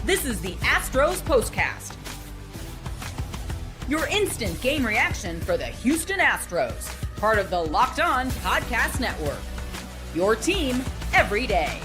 This is the Astros Postcast, your instant game reaction for the Houston Astros, part of the Locked On Podcast Network, your team every day.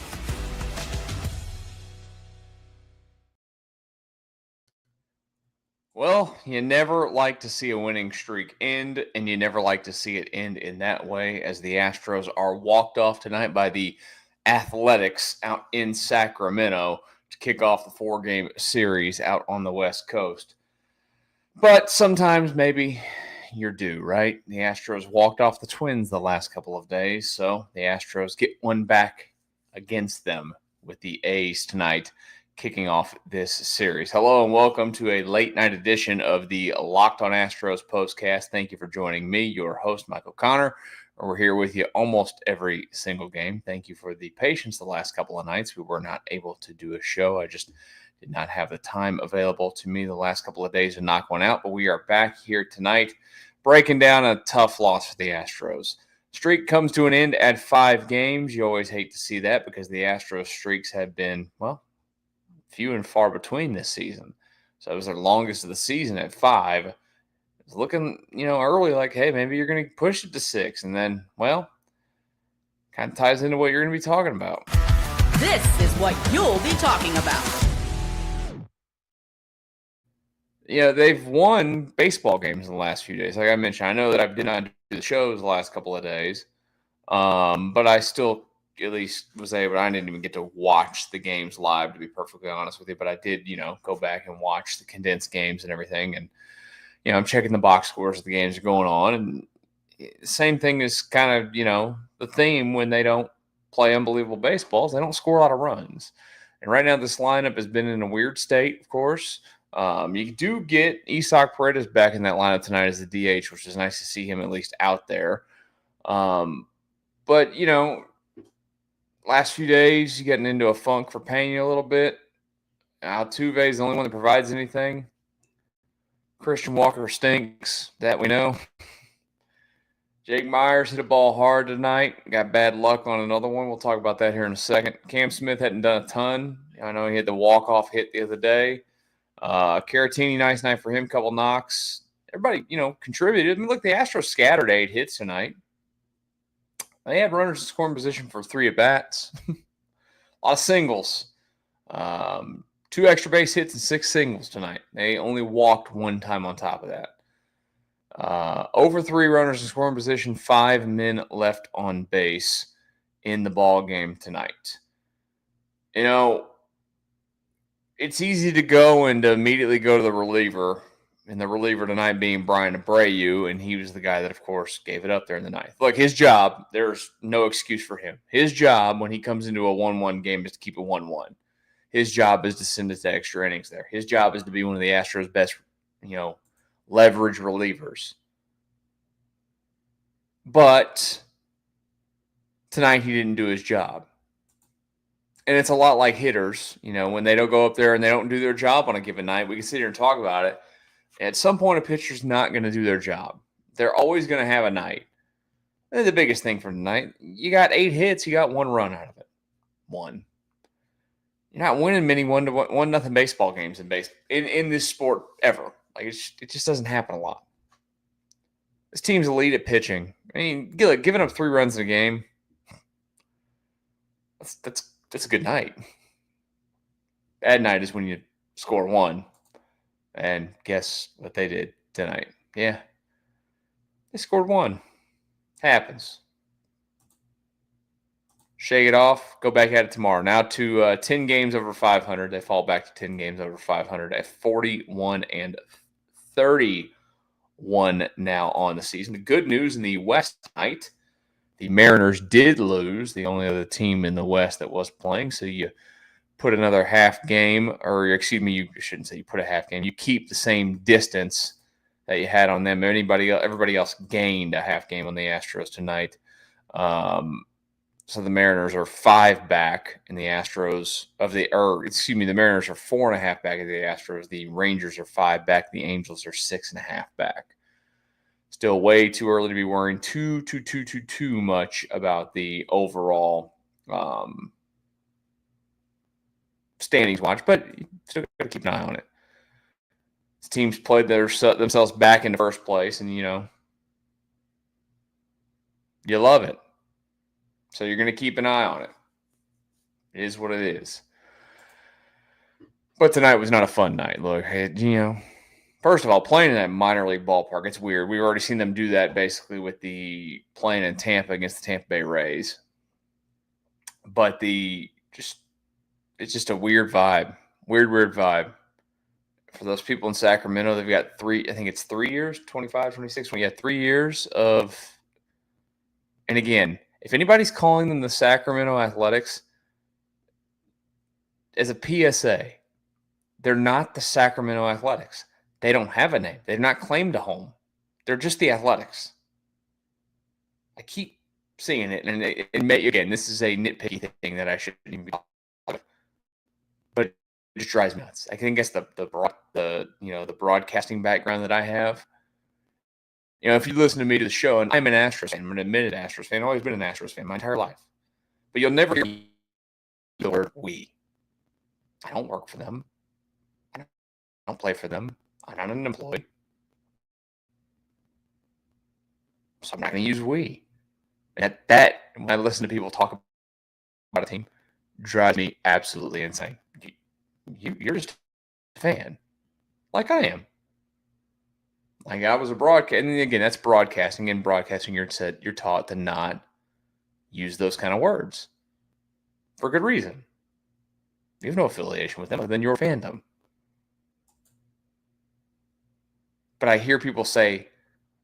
Well, you never like to see a winning streak end, and you never like to see it end in that way, as the Astros are walked off tonight by the Athletics out in Sacramento to kick off the four-game series out on the West Coast. But sometimes maybe you're due, right? The Astros walked off the Twins the last couple of days, so the Astros get one back against them with the A's tonight, kicking off this series. Hello and welcome to a late night edition of the Locked On Astros Postcast. Thank you for joining me, your host, Michael Connor. We're here with you almost every single game. Thank you for the patience the last couple of nights. We were not able to do a show. I just did not have the time available to me the last couple of days to knock one out, but we are back here tonight breaking down a tough loss for the Astros. Streak comes to an end at 5 games. You always hate to see that because the Astros streaks have been, well, few and far between this season. So it was their longest of the season at 5. It's looking, early like, hey, maybe you're going to push it to 6. And then, well, kind of ties into what you're going to be talking about. This is what you'll be talking about. Yeah, they've won baseball games in the last few days. Like I mentioned, I know that I did not do the shows the last couple of days, but I still at least was able. I didn't even get to watch the games live, to be perfectly honest with you, but I did, go back and watch the condensed games and everything. And, I'm checking the box scores as the games are going on. And the same thing is kind of, the theme when they don't play unbelievable baseballs. They don't score a lot of runs. And right now this lineup has been in a weird state, of course. You do get Isaac Paredes back in that lineup tonight as the DH, which is nice to see him at least out there. But, last few days, you're getting into a funk for Pena a little bit. Altuve is the only one that provides anything. Christian Walker stinks, that we know. Jake Myers hit a ball hard tonight. Got bad luck on another one. We'll talk about that here in a second. Cam Smith hadn't done a ton. I know he had the walk-off hit the other day. Caratini, nice night for him. Couple knocks. Everybody, contributed. I mean, look, the Astros scattered 8 hits tonight. They had runners in scoring position for 3 at-bats. A lot of singles. 2 extra base hits and 6 singles tonight. They only walked 1 time on top of that. Over 3 runners in scoring position, 5 men left on base in the ball game tonight. It's easy to go and to immediately go to the reliever, and the reliever tonight being Brian Abreu, and he was the guy that, of course, gave it up there in the 9th. Look, his job, there's no excuse for him. His job when he comes into a 1-1 game is to keep it 1-1. His job is to send it to extra innings there. His job is to be one of the Astros' best, leverage relievers. But tonight he didn't do his job. And it's a lot like hitters, when they don't go up there and they don't do their job on a given night. We can sit here and talk about it. At some point, a pitcher's not going to do their job. They're always going to have a night. And the biggest thing from tonight, you got 8 hits, you got 1 run out of it. 1. You're not winning many 1-0 baseball games in this sport ever. Like it just doesn't happen a lot. This team's elite at pitching. I mean, giving up 3 runs in a game, that's a good night. Bad night is when you score 1. And guess what they did tonight? Yeah. They scored 1. Happens. Shake it off. Go back at it tomorrow. Now to 10 games over 500. They fall back to 10 games over 500 at 41 and 31 now on the season. The good news in the West tonight, the Mariners did lose, the only other team in the West that was playing. So you put another half game, or excuse me, you shouldn't say you put a half game. You keep the same distance that you had on them. Everybody else gained a half game on the Astros tonight. So the Mariners are 5 back, and the Astros the Mariners are 4.5 back of the Astros. The Rangers are 5 back. The Angels are 6.5 back. Still way too early to be worrying too much about the overall standings watch, but you still got to keep an eye on it. This team's played themselves back into first place, and, you love it. So you're going to keep an eye on it. It is what it is. But tonight was not a fun night. Look, first of all, playing in that minor league ballpark, it's weird. We've already seen them do that basically with the playing in Tampa against the Tampa Bay Rays. But it's just a weird vibe. Weird vibe. For those people in Sacramento, they've got 3 years, 25, 26, 3 years of, and again, if anybody's calling them the Sacramento Athletics, as a PSA, they're not the Sacramento Athletics. They don't have a name. They've not claimed a home. They're just the Athletics. I keep seeing it, and again, this is a nitpicky thing that I shouldn't even be talking about, but it just drives me nuts. I think it's the broadcasting background that I have. If you listen to me to the show, and I'm an Astros fan, I'm an admitted Astros fan, I've always been an Astros fan my entire life, but you'll never hear the word "we." I don't work for them. I don't play for them. I'm not an employee. So I'm not going to use "we." That, when I listen to people talk about a team, drives me absolutely insane. You're just a fan, like I am. Like I was a broadcast, and again, that's broadcasting. In broadcasting, you're taught to not use those kind of words for good reason. You have no affiliation with them other than your fandom. But I hear people say,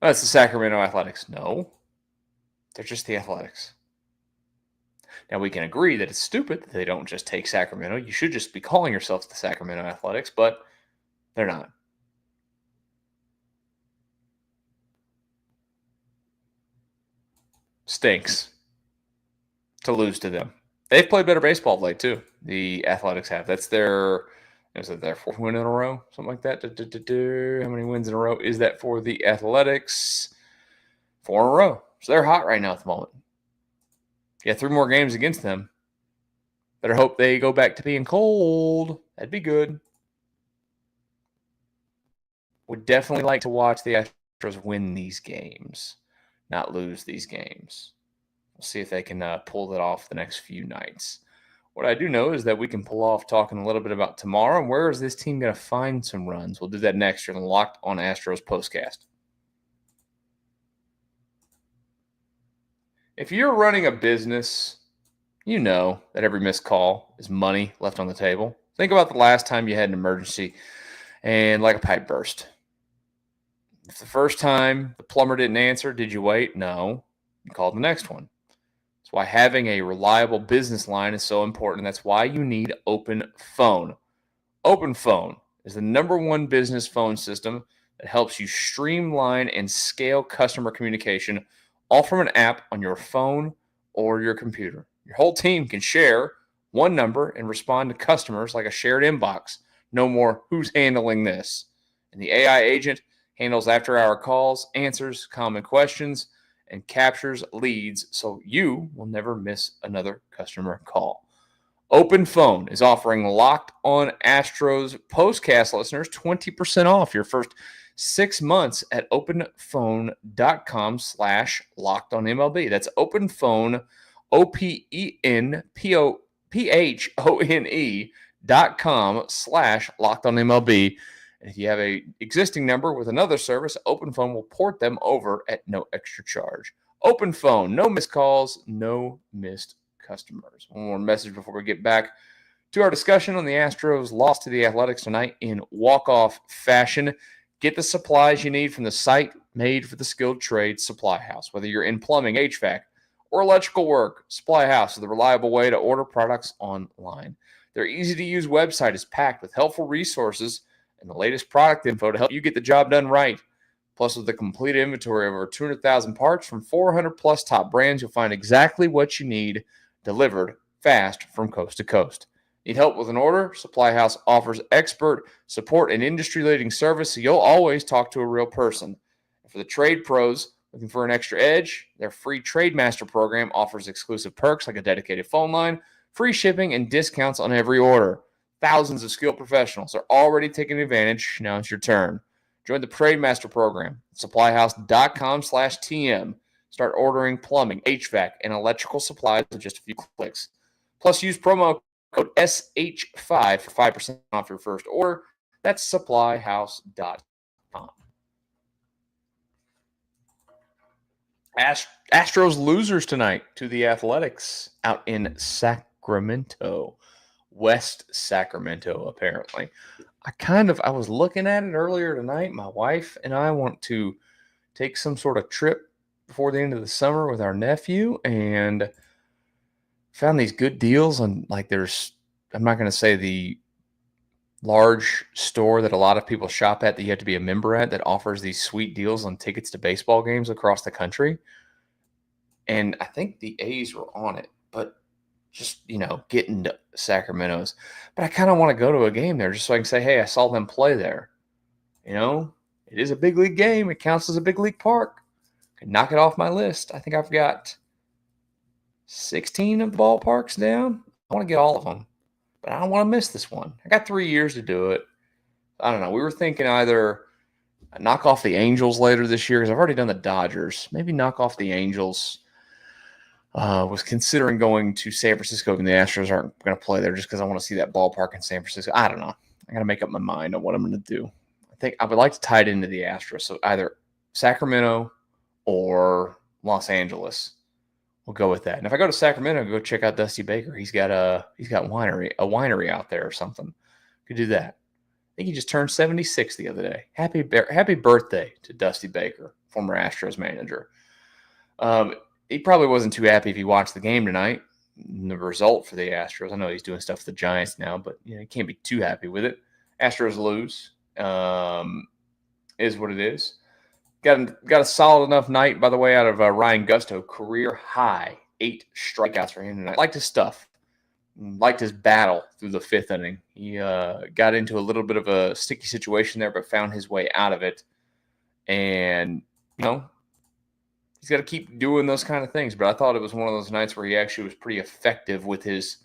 "Oh, it's the Sacramento Athletics." No, they're just the Athletics. Now, we can agree that it's stupid that they don't just take Sacramento. You should just be calling yourselves the Sacramento Athletics, but they're not. Stinks to lose to them. They've played better baseball of late, too. The Athletics have. That's their 4th win in a row? Something like that. How many wins in a row is that for the Athletics? 4 in a row. So they're hot right now at the moment. You got 3 more games against them. Better hope they go back to being cold. That'd be good. Would definitely like to watch the Astros win these games, not lose these games. We'll see if they can pull that off the next few nights. What I do know is that we can pull off talking a little bit about tomorrow and where is this team going to find some runs. We'll do that next year on the Locked On Astros Postcast. If you're running a business, you know that every missed call is money left on the table. Think about the last time you had an emergency and like a pipe burst. If the first time the plumber didn't answer, did you wait? No. You called the next one. That's why having a reliable business line is so important. That's why you need OpenPhone. OpenPhone is the #1 business phone system that helps you streamline and scale customer communication, all from an app on your phone or your computer. Your whole team can share one number and respond to customers like a shared inbox. No more who's handling this. And the AI agent handles after-hour calls, answers common questions, and captures leads so you will never miss another customer call. OpenPhone is offering Locked On Astros Postcast listeners 20% off your first 6 months at openphone.com/LockedOnMLB. That's OpenPhone, OpenPhone.com/LockedOnMLB. And if you have a existing number with another service, OpenPhone will port them over at no extra charge. OpenPhone, no missed calls, no missed customers. One more message before we get back to our discussion on the Astros' loss to the Athletics tonight in walk-off fashion. Get the supplies you need from the site made for the skilled trades, Supply House. Whether you're in plumbing, HVAC, or electrical work, Supply House is the reliable way to order products online. Their easy-to-use website is packed with helpful resources and the latest product info to help you get the job done right. Plus, with a complete inventory of over 200,000 parts from 400-plus top brands, you'll find exactly what you need delivered fast from coast to coast. Need help with an order? Supply House offers expert support and industry-leading service, so you'll always talk to a real person. And for the trade pros looking for an extra edge, their free Trade Master program offers exclusive perks like a dedicated phone line, free shipping, and discounts on every order. Thousands of skilled professionals are already taking advantage. Now it's your turn. Join the Trade Master program, supplyhouse.com/TM. Start ordering plumbing, HVAC, and electrical supplies with just a few clicks. Plus, use promo code SH5 for 5% off your first order. That's supplyhouse.com. Astros losers tonight to the Athletics out in Sacramento. West Sacramento, apparently. I was looking at it earlier tonight. My wife and I want to take some sort of trip before the end of the summer with our nephew and found these good deals on, like, I'm not going to say the large store that a lot of people shop at that you have to be a member at that offers these sweet deals on tickets to baseball games across the country. And I think the A's were on it, but just, getting to Sacramento's. But I kind of want to go to a game there just so I can say, hey, I saw them play there. It is a big league game. It counts as a big league park. I can knock it off my list. I think I've got 16 of the ballparks down. I want to get all of them, but I don't want to miss this one. I got 3 years to do it. I don't know. We were thinking either knock off the Angels later this year because I've already done the Dodgers. Maybe knock off the Angels. Was considering going to San Francisco, and the Astros aren't going to play there just because I want to see that ballpark in San Francisco. I don't know. I got to make up my mind on what I'm going to do. I think I would like to tie it into the Astros, so either Sacramento or Los Angeles. We'll go with that. And if I go to Sacramento, go check out Dusty Baker. He's got a winery out there or something. Could do that. I think he just turned 76 the other day. Happy birthday to Dusty Baker, former Astros manager. He probably wasn't too happy if he watched the game tonight, the result for the Astros. I know he's doing stuff for the Giants now, but he can't be too happy with it. Astros lose, is what it is. Got a solid enough night, by the way, out of Ryan Gusto. Career high 8 strikeouts for him tonight. Liked his stuff. Liked his battle through the 5th inning. He got into a little bit of a sticky situation there, but found his way out of it. And, he's got to keep doing those kind of things. But I thought it was one of those nights where he actually was pretty effective with his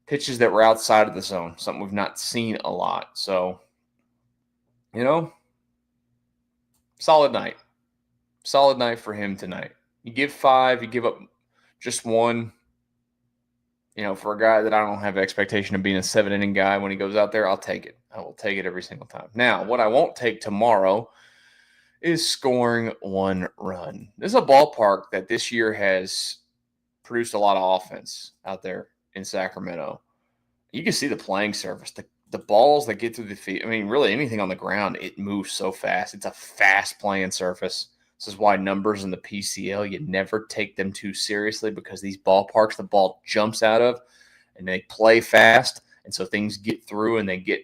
pitches that were outside of the zone, something we've not seen a lot. So, solid night. Solid night for him tonight. You give 5, you give up just 1. For a guy that I don't have expectation of being a 7-inning guy when he goes out there, I'll take it. I will take it every single time. Now, what I won't take tomorrow is scoring 1 run. This is a ballpark that this year has produced a lot of offense out there in Sacramento. You can see the playing surface, the balls that get through the feet. I mean, really anything on the ground, it moves so fast. It's a fast playing surface. This is why numbers in the PCL, you never take them too seriously because these ballparks, the ball jumps out of and they play fast. And so things get through and they get,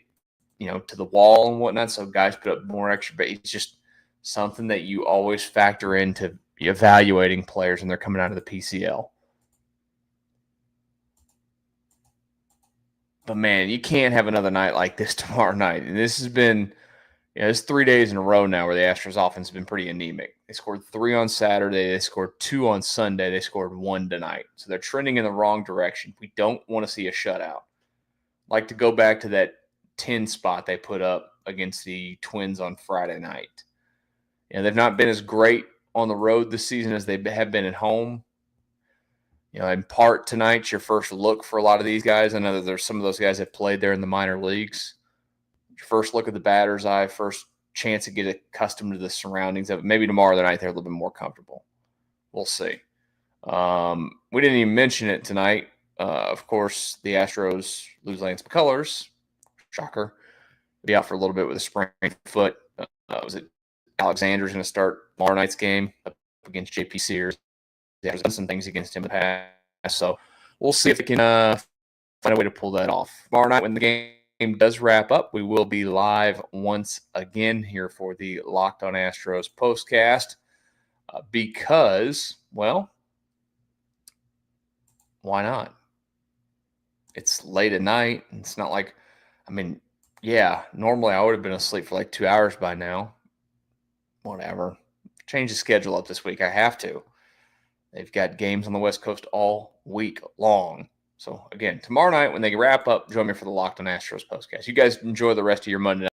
to the wall and whatnot. So guys put up more extra base. It's just something that you always factor into evaluating players when they're coming out of the PCL. But, man, you can't have another night like this tomorrow night. And this has been it's 3 days in a row now where the Astros offense has been pretty anemic. They scored 3 on Saturday. They scored 2 on Sunday. They scored 1 tonight. So they're trending in the wrong direction. We don't want to see a shutout. Like to go back to that 10 spot they put up against the Twins on Friday night. They've not been as great on the road this season as they have been at home. In part, tonight's your first look for a lot of these guys. I know that there's some of those guys that played there in the minor leagues. Your first look at the batter's eye, first chance to get accustomed to the surroundings of it. Maybe tomorrow night they're a little bit more comfortable. We'll see. We didn't even mention it tonight. Of course, the Astros lose Lance McCullers. Shocker. Be out for a little bit with a sprained foot. Was it Alexander's going to start tomorrow night's game up against JP Sears? There's done some things against him in the past. So we'll see if they can find a way to pull that off. Tomorrow night when the game does wrap up, we will be live once again here for the Locked On Astros Postcast because, well, why not? It's late at night. It's not like, normally I would have been asleep for like 2 hours by now. Whatever. Change the schedule up this week. I have to. They've got games on the West Coast all week long. So, again, tomorrow night when they wrap up, join me for the Locked On Astros Postcast. You guys enjoy the rest of your Monday night.